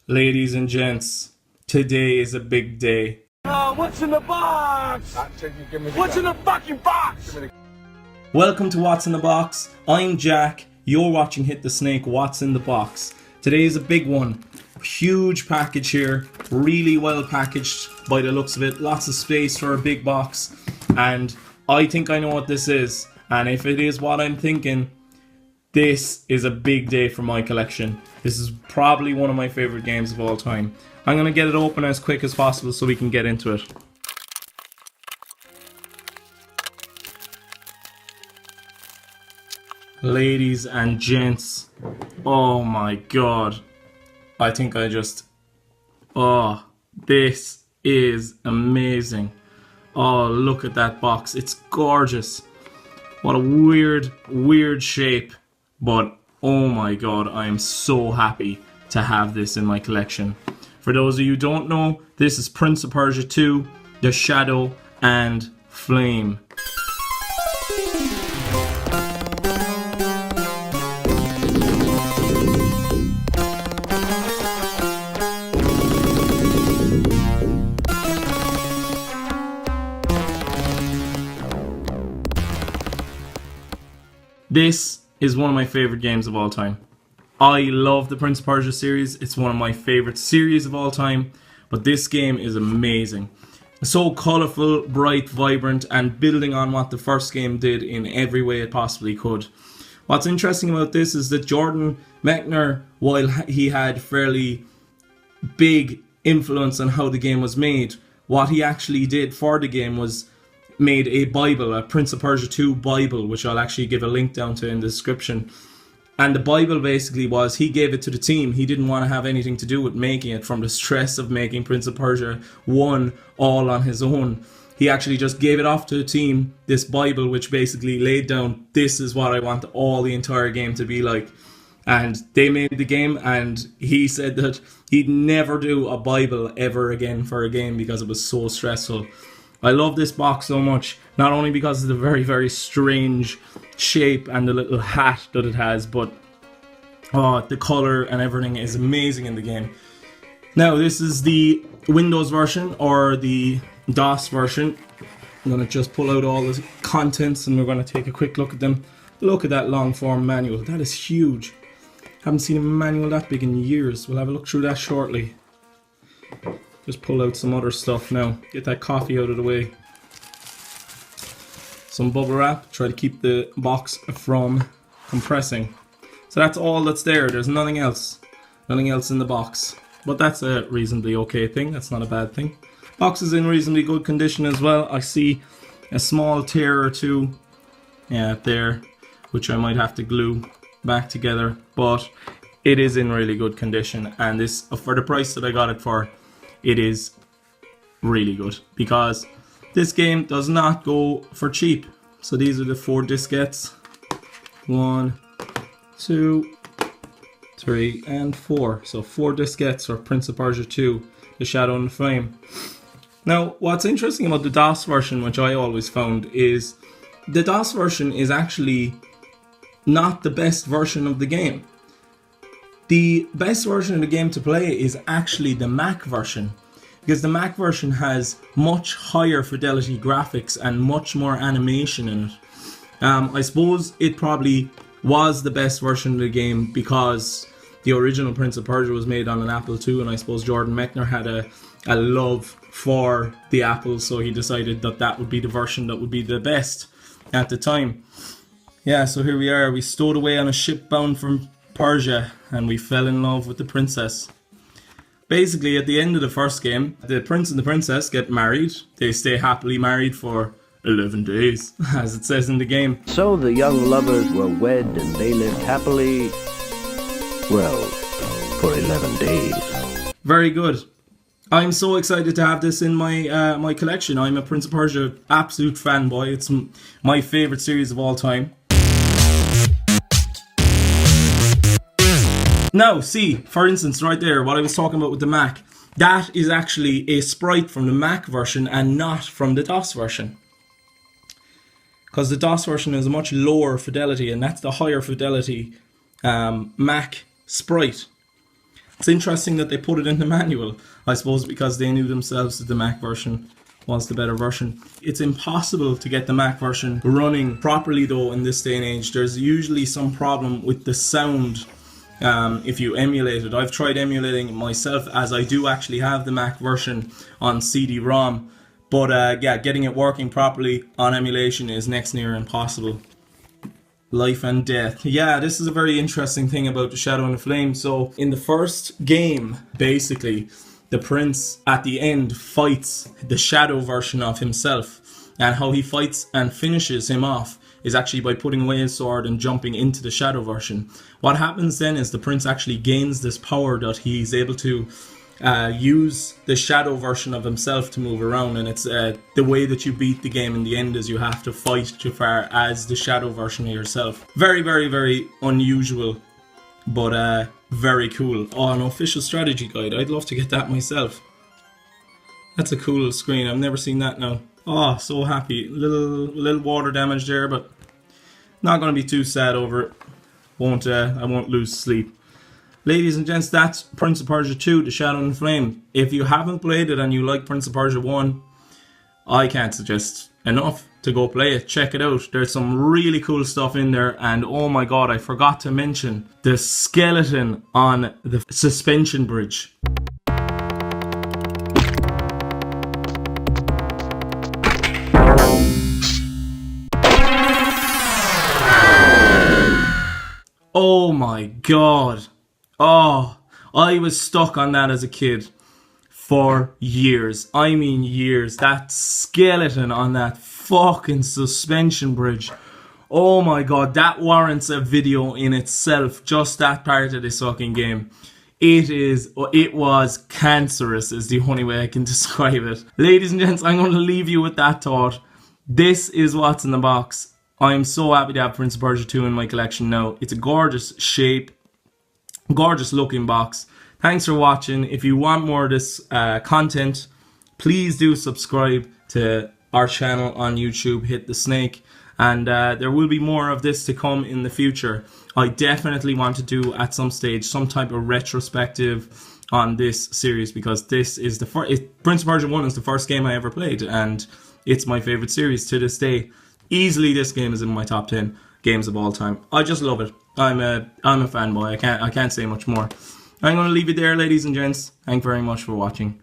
Ladies and gents, today is a big day. What's in the box? What's in the fucking box? Welcome to What's in the Box. I'm Jack. You're watching Hitthesnake. What's in the Box? Today is a big one. Huge package here. Really well packaged by the looks of it. Lots of space for a big box. And I think I know what this is. And if it is what I'm thinking, this is a big day for my collection. This is probably one of my favorite games of all time. I'm going to get it open as quick as possible so we can get into it. Ladies and gents, oh my god. I think this is amazing. Oh, look at that box. It's gorgeous. What a weird shape. But oh my god, I am so happy to have this in my collection. For those of you who don't know, this is Prince of Persia 2, The Shadow and Flame. This is one of my favorite games of all time. I love the Prince of Persia series. It's one of my favorite series of all time. But this game is amazing. So colourful, bright, vibrant, and building on what the first game did in every way it possibly could. What's interesting about this is that Jordan Mechner, while he had fairly big influence on how the game was made, what he actually did for the game was made a Bible, a Prince of Persia 2 Bible, which I'll actually give a link down to in the description. And the Bible basically was, he gave it to the team. He didn't want to have anything to do with making it, from the stress of making Prince of Persia 1 all on his own. He actually just gave it off to the team, this Bible, which basically laid down, this is what I want the entire game to be like. And they made the game, and he said that he'd never do a Bible ever again for a game because it was so stressful. I love this box so much, not only because of the very strange shape and the little hat that it has, but the colour and everything is amazing in the game. Now, this is the Windows version, or the DOS version. I'm going to just pull out all the contents and we're going to take a quick look at them. Look at that long form manual, that is huge. Haven't seen a manual that big in years. We'll have a look through that shortly. Just pull out some other stuff now. Get that coffee out of the way. Some bubble wrap. Try to keep the box from compressing. So that's all that's there. There's nothing else. Nothing else in the box. But that's a reasonably okay thing. That's not a bad thing. Box is in reasonably good condition as well. I see a small tear or two. Yeah, there. Which I might have to glue back together. But it is in really good condition. And this, for the price that I got it for, it is really good, because this game does not go for cheap. So these are the 4 diskettes. 1, 2, 3, and 4. So 4 diskettes for Prince of Persia 2, The Shadow and Flame. Now, what's interesting about the DOS version, which I always found, is the DOS version is actually not the best version of the game. The best version of the game to play is actually the Mac version, because the Mac version has much higher fidelity graphics and much more animation in it. I suppose it probably was the best version of the game because the original Prince of Persia was made on an Apple II, and I suppose Jordan Mechner had a love for the Apple, so he decided that that would be the version that would be the best at the time. Yeah, so here we are. We stowed away on a ship bound from Persia, and we fell in love with the princess. Basically, at the end of the first game, the prince and the princess get married. They stay happily married for 11 days, as it says in the game. So the young lovers were wed and they lived happily, well, for 11 days. Very good. I'm so excited to have this in my my collection. I'm a Prince of Persia absolute fanboy. It's my favourite series of all time. Now, see, for instance, right there, what I was talking about with the Mac, that is actually a sprite from the Mac version and not from the DOS version. Because the DOS version is a much lower fidelity, and that's the higher fidelity Mac sprite. It's interesting that they put it in the manual. I suppose because they knew themselves that the Mac version was the better version. It's impossible to get the Mac version running properly though in this day and age. There's usually some problem with the sound if you emulate it. I've tried emulating it myself, as I do actually have the Mac version on CD-ROM, but yeah, getting it working properly on emulation is next near impossible. Life and death. Yeah, this is a very interesting thing about the Shadow and the Flame. So in the first game, basically, the prince at the end fights the Shadow version of himself, and how he fights and finishes him off is actually by putting away his sword and jumping into the Shadow version. What happens then is the prince actually gains this power that he's able to use the Shadow version of himself to move around, and it's the way that you beat the game in the end is you have to fight too far as the Shadow version of yourself. Very, very, very unusual, but very cool. Oh, an official strategy guide. I'd love to get that myself. That's a cool screen. I've never seen that now. Oh, so happy. Little water damage there, but not going to be too sad over it. I won't lose sleep. Ladies and gents, that's Prince of Persia 2, The Shadow and the Flame. If you haven't played it and you like Prince of Persia 1, I can't suggest enough to go play it. Check it out. There's some really cool stuff in there, and oh my god, I forgot to mention the skeleton on the suspension bridge. Oh my god. Oh, I was stuck on that as a kid for years. I mean years. That skeleton on that fucking suspension bridge. Oh my god, that warrants a video in itself. Just that part of this fucking game. It was cancerous is the only way I can describe it. Ladies and gents, I'm going to leave you with that thought. This is what's in the box. I'm so happy to have Prince of Persia 2 in my collection now. It's a gorgeous shape. Gorgeous looking box. Thanks for watching. If you want more of this content, please do subscribe to our channel on YouTube, Hitthesnake, and there will be more of this to come in the future. I definitely want to do at some stage some type of retrospective on this series, because this is the first. Prince of Persia 1 is the first game I ever played, and it's my favorite series to this day. Easily, this game is in my top 10 games of all time. I just love it. I'm a fanboy. I can't say much more. I'm going to leave it there, ladies and gents. Thank you very much for watching.